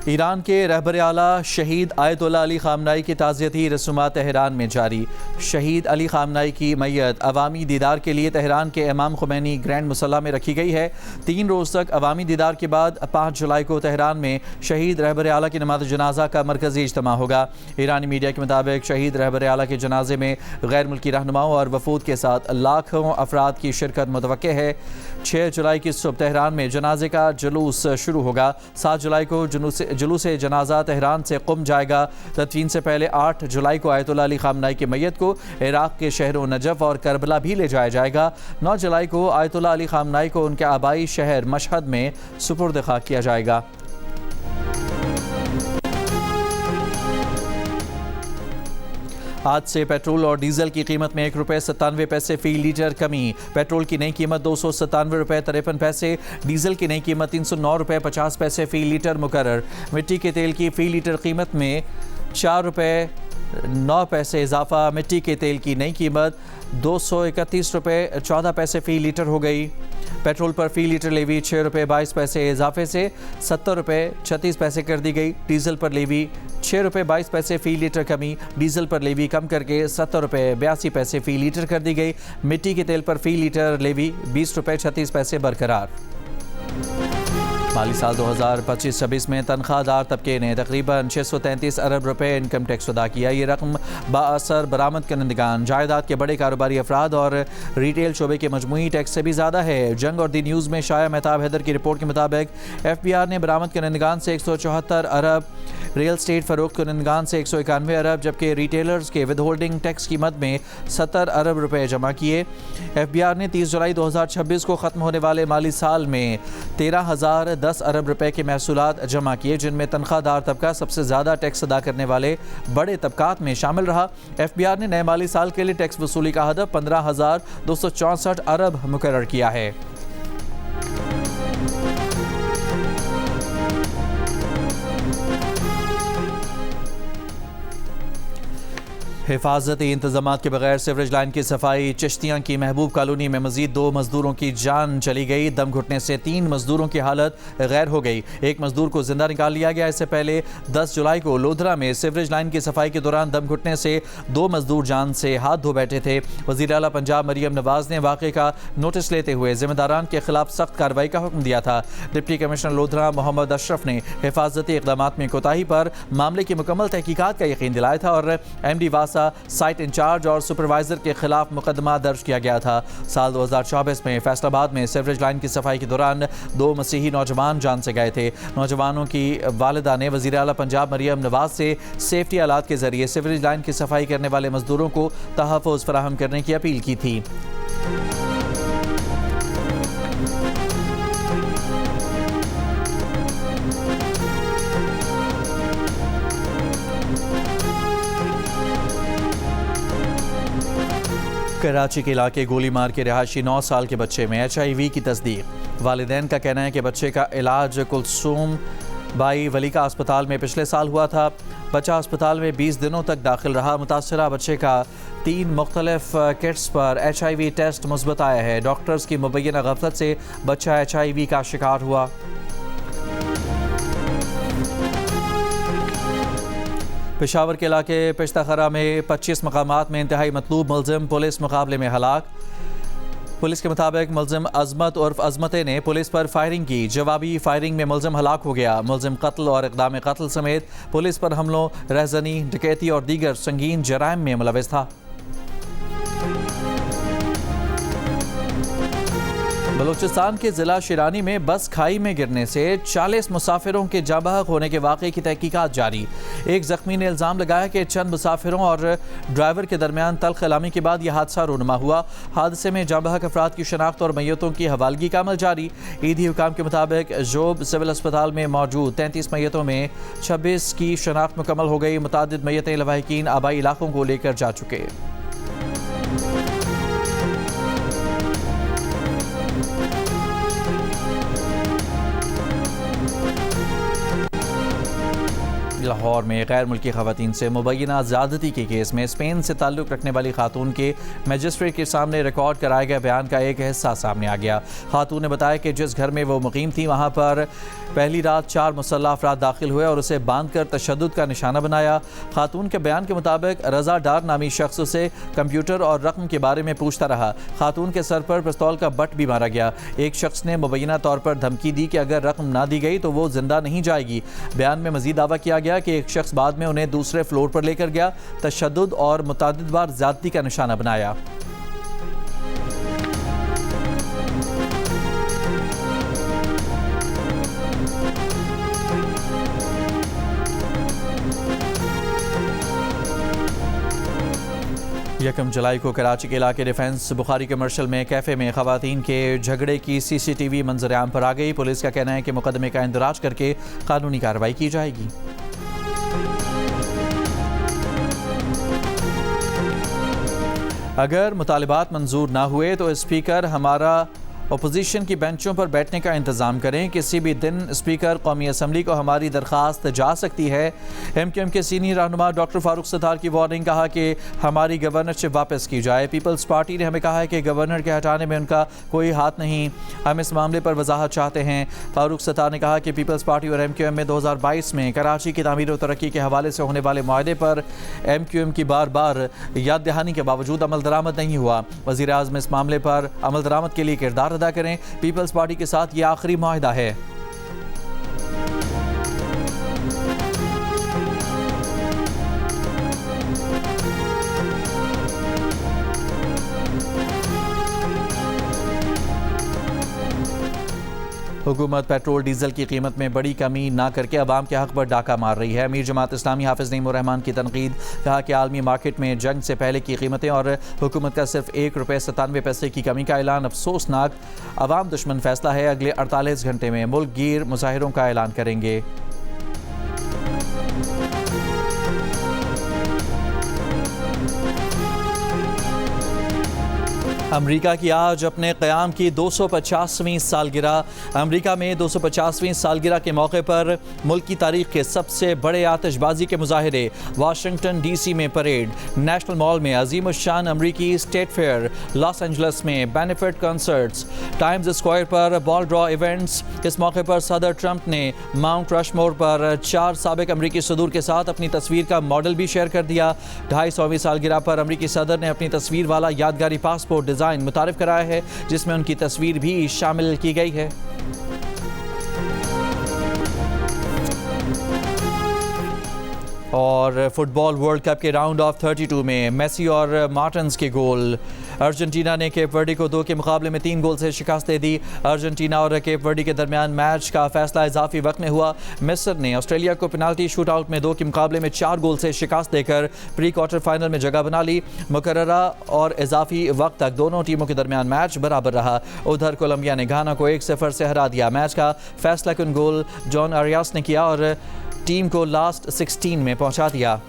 Iran के रहबर आला शहीद आयतुल्लाह अली खामनाई की ताज़ियती रसूमात तेहरान में जारी। शहीद अली खामनाई की मैयत अवामी दीदार के लिए तेहरान के इमाम खुमैनी ग्रैंड मुसल्ला में रखी गई है। 3 रोज़ तक अवामी दीदार के बाद 5 जुलाई को तेहरान में शहीद रहबर आला की नमाज जनाजा का मरकज़ी इज्तिमा होगा। ईरानी मीडिया के मुताबिक शहीद रहबर आला के जनाजे में गैर मुल्की रहनुमाओं और वफूद के साथ लाखों अफराद की शिरकत मुतवक्के है। 6 जुलाई की सुबह तेहरान में जनाजे का जुलूस शुरू होगा। 7 जुलाई को जुलूस जनाजा तेहरान से कुम जाएगा। तदफीन से पहले 8 जुलाई को आयतुल्लाह अली खामनाई की मैयत को इराक़ के शहरों नजफ़ और करबला भी ले जाया जाएगा। 9 जुलाई को आयतुल्लाह अली खामनाई को उनके आबाई शहर मशहद में सुपुर्द खाक किया जाएगा। आज से पेट्रोल और डीजल की कीमत में ₹1.97 फ़ी लीटर कमी। पेट्रोल की नई कीमत ₹297.53, डीजल की नई कीमत ₹309.50 फ़ी लीटर मुकर्रर। मिट्टी के तेल की फ़ी लीटर कीमत में ₹4.09 इजाफा। मिट्टी के तेल की नई कीमत ₹231.14 फ़ी लीटर हो गई। पेट्रोल पर फ़ी लीटर लेवी ₹6.22 इजाफे से ₹70.36 कर दी गई। डीजल पर लेवी ₹6.22 फ़ी लीटर कमी। डीजल पर लेवी कम करके ₹70.82 फ़ी लीटर कर दी गई। मिट्टी के तेल पर फ़ी लीटर लेवी ₹20.36 बरकरार। माली साल 2025-26 में तनख्वाहदार तबके ने तकरीबन 633 अरब रुपए इनकम टैक्स अदा किया। ये रकम बाअसर बरामद करनदगान, जायदाद के बड़े कारोबारी अफराद और रिटेल शोबे के मजमूई टैक्स से भी ज़्यादा है। जंग और दी न्यूज़ में शाया मेहताब हैदर की रिपोर्ट के मुताबिक FBI ने बरामद करनदगान से 174 अरब, रियल स्टेट फरोख्त करनदगान से 191 अरब, जबकि रिटेलर्स के विद होल्डिंग टैक्स की मद में 70 अरब रुपए जमा किए। FBI ने 30 जुलाई 2026 को ख़त्म होने वाले माली साल में 13,010 अरब रुपए के महसूलात जमा किए, जिनमें तनख्वाहदार तबका सबसे ज़्यादा टैक्स अदा करने वाले बड़े तबकात में शामिल रहा। FBI ने नए माली साल के लिए टैक्स वसूली का हदफ 15,264 अरब मुकर्रर किया है। हिफाजती इंतजामात के बगैर सीवरेज लाइन की सफाई। चिश्तियाँ की महबूब कॉलोनी में मजीद 2 मजदूरों की जान चली गई। दम घुटने से 3 मजदूरों की हालत गैर हो गई। एक मजदूर को जिंदा निकाल लिया गया। इससे पहले 10 जुलाई को लोधरा में सीवरेज लाइन की सफाई के दौरान दम घुटने से 2 मजदूर जान से हाथ धो बैठे थे। वज़ीर आला पंजाब मरियम नवाज ने वाक़े का नोटिस लेते हुए जिम्मेदारान के खिलाफ सख्त कार्रवाई का हुक्म दिया था। डिप्टी कमिश्नर लोधरा मोहम्मद अशरफ ने हिफाजती इक़दाम में कोताही पर मामले की मुकम्मल तहकीकात का यकीन दिलाया था और MD वासा, साइट इंचार्ज और सुपरवाइजर के खिलाफ मुकदमा दर्ज किया गया था। साल 2024 में फैसलाबाद में सीवरेज लाइन की सफाई के दौरान 2 मसीही नौजवान जान से गए थे। नौजवानों की वालिदा ने वज़ीर आला पंजाब मरियम नवाज से सेफ्टी आलात के जरिए सीवरेज लाइन की सफाई करने वाले मजदूरों को तहफ़्फ़ुज़ फराहम करने की अपील की थी। कराची के इलाके गोली मार के रिहायशी 9 साल के बच्चे में HIV की तस्दीक। वालिदैन का कहना है कि बच्चे का इलाज कुलसूम बाई वलीका अस्पताल में पिछले साल हुआ था। बच्चा अस्पताल में 20 दिनों तक दाखिल रहा। मुतासरा बच्चे का 3 मुख्तलिफ किट्स पर HIV टेस्ट मुस्बत आया है। डॉक्टर्स की मुबैना गफलत से बच्चा HIV का शिकार हुआ। पेशावर के इलाके पिश्ताखरा में 25 मकामात में इंतहाई मतलूब मुलजिम पुलिस मुकाबले में हलाक। पुलिस के मुताबिक मुलजिम अजमत उर्फ अजमते ने पुलिस पर फायरिंग की। जवाबी फायरिंग में मुलजिम हलाक हो गया। मुलजिम कत्ल और इक़दाम कत्ल समेत पुलिस पर हमलों, रहजनी, डकैती और दीगर संगीन जराइम में मुलविस था। बलूचिस्तान के ज़िला शिरानी में बस खाई में गिरने से 40 मुसाफिरों के जाँ बहक होने के वाक़े की तहकीकात जारी। एक ज़ख्मी ने इल्ज़ाम लगाया कि चंद मुसाफिरों और ड्राइवर के दरमियान तल्ख़ कलामी के बाद यह हादसा रूनुमा हुआ। हादसे में जाँ बहक अफराद की शनाख्त और मैयतों की हवालगी का अमल जारी। ईदी हुकाम के मुताबिक जोब सिविल अस्पताल में मौजूद 33 मैयतों में 26 की शनाख्त मुकम्मल हो गई। मुतादिद मैयतें लवाहिकीन आबाई इलाकों को लेकर जा चुके। लाहौर में गैर मुल्की खवातीन से मुबैना ज़्यादती के केस में स्पेन से ताल्लुक़ रखने वाली खातून के मजिस्ट्रेट के सामने रिकॉर्ड कराए गए बयान का एक हिस्सा सामने आ गया। खातून ने बताया कि जिस घर में वो मुकीम थी वहाँ पर पहली रात 4 मुसल्लह अफराद दाखिल हुए और उसे बांध कर तशद्दुद का निशाना बनाया। खातून के बयान के मुताबिक रज़ा डार नामी शख्स उसे कंप्यूटर और रकम के बारे में पूछता रहा। खातून के सर पर पिस्तौल का बट भी मारा गया। एक शख्स ने मुबैना तौर पर धमकी दी कि अगर रकम ना दी गई तो वो जिंदा नहीं जाएगी। बयान में मजीद दावा किया गया कि एक शख्स बाद में उन्हें दूसरे फ्लोर पर लेकर गया, तशद्दुद और मुतअद्दिद बार ज़्यादती का निशाना बनाया। यकम जुलाई को कराची के इलाके डिफेंस बुखारी कमर्शियल में कैफ़े में ख़वातीन के झगड़े की CCTV मंजर-ए-आम पर आ गई। पुलिस का कहना है कि मुकदमे का इंदराज करके कानूनी कार्रवाई की जाएगी। अगर मुतालिबात मंजूर ना हुए तो स्पीकर हमारा अपोजिशन की बेंचों पर बैठने का इंतज़ाम करें। किसी भी दिन स्पीकर कौमी असम्बली को हमारी दरख्वास्त जा सकती है। MQM के सीनियर रहनुमा डॉक्टर फारूक सत्तार की वार्निंग, कहा कि हमारी गवर्नरशिप वापस की जाए। पीपल्स पार्टी ने हमें कहा है कि गवर्नर के हटाने में उनका कोई हाथ नहीं, हम इस मामले पर वजाहत चाहते हैं। फारूक सत्तार ने कहा कि पीपल्स पार्टी और MQM में 2022 में कराची की तामीर और तरक्की के हवाले से होने वाले मुआहदे पर MQM की बार बार याद दहानी के बावजूद अमल दरामद नहीं हुआ। वज़ीर आज़म इस मामले पर अमल दरामद के लिए किरदार अदा करें। पीपल्स पार्टी के साथ ये आखिरी मुआहदा है। हुकूमत पेट्रोल डीजल की कीमत में बड़ी कमी ना करके अवाम के हक पर डाका मार रही है। अमीर जमात इस्लामी हाफिज नईमुर रहमान की तनकीद, कहा कि आलमी मार्केट में जंग से पहले की कीमतें और हुकूमत का सिर्फ ₹1.97 की कमी का ऐलान अफसोसनाक अवाम दुश्मन फैसला है। अगले 48 घंटे में मुल्क गिर मुजाहिरों का ऐलान करेंगे। अमेरिका की आज अपने क़याम की 250वीं सालगिरह। अमेरिका में 250वीं सालगिरह के मौके पर मुल्क की तारीख के सबसे बड़े आतिशबाजी के मुजाहिरे। वाशिंगटन DC में परेड, नेशनल मॉल में अजीम शान अमरीकी स्टेट फेयर, लॉस एंजल्स में बेनिफिट कंसर्ट्स, टाइम्स स्क्वायर पर बॉल ड्रॉ इवेंट्स। इस मौके पर सदर ट्रंप ने माउंट रशमोर पर 4 साबिक अमरीकी सदूर के साथ अपनी तस्वीर का मॉडल भी शेयर कर दिया। 250वीं सालगिरह पर अमरीकी सदर ने अपनी तस्वीर वाला यादगारी पासपोर्ट डिज़ाइन मुतारिफ कराया है, जिसमें उनकी तस्वीर भी शामिल की गई है। और फुटबॉल वर्ल्ड कप के राउंड ऑफ 32 में मेसी और मार्टिन्स के गोल। अर्जेंटीना ने केप वर्डी को 2 के मुकाबले में 3 गोल से शिकस्त दे दी। अर्जेंटीना और केप वर्डी के दरमियान मैच का फैसला इजाफी वक्त में हुआ। मिस्र ने ऑस्ट्रेलिया को पेनाल्टी शूट आउट में 2 के मुकाबले में 4 गोल से शिकस्त देकर प्री क्वार्टर फाइनल में जगह बना ली। मुकर्ररा और इजाफी वक्त तक दोनों टीमों के दरमियान मैच बराबर रहा। उधर कोलंबिया ने घाना को 1-0 से हरा दिया। मैच का फैसला कुन गोल जॉन आरियास ने किया और टीम को लास्ट 16 में पहुंचा दिया।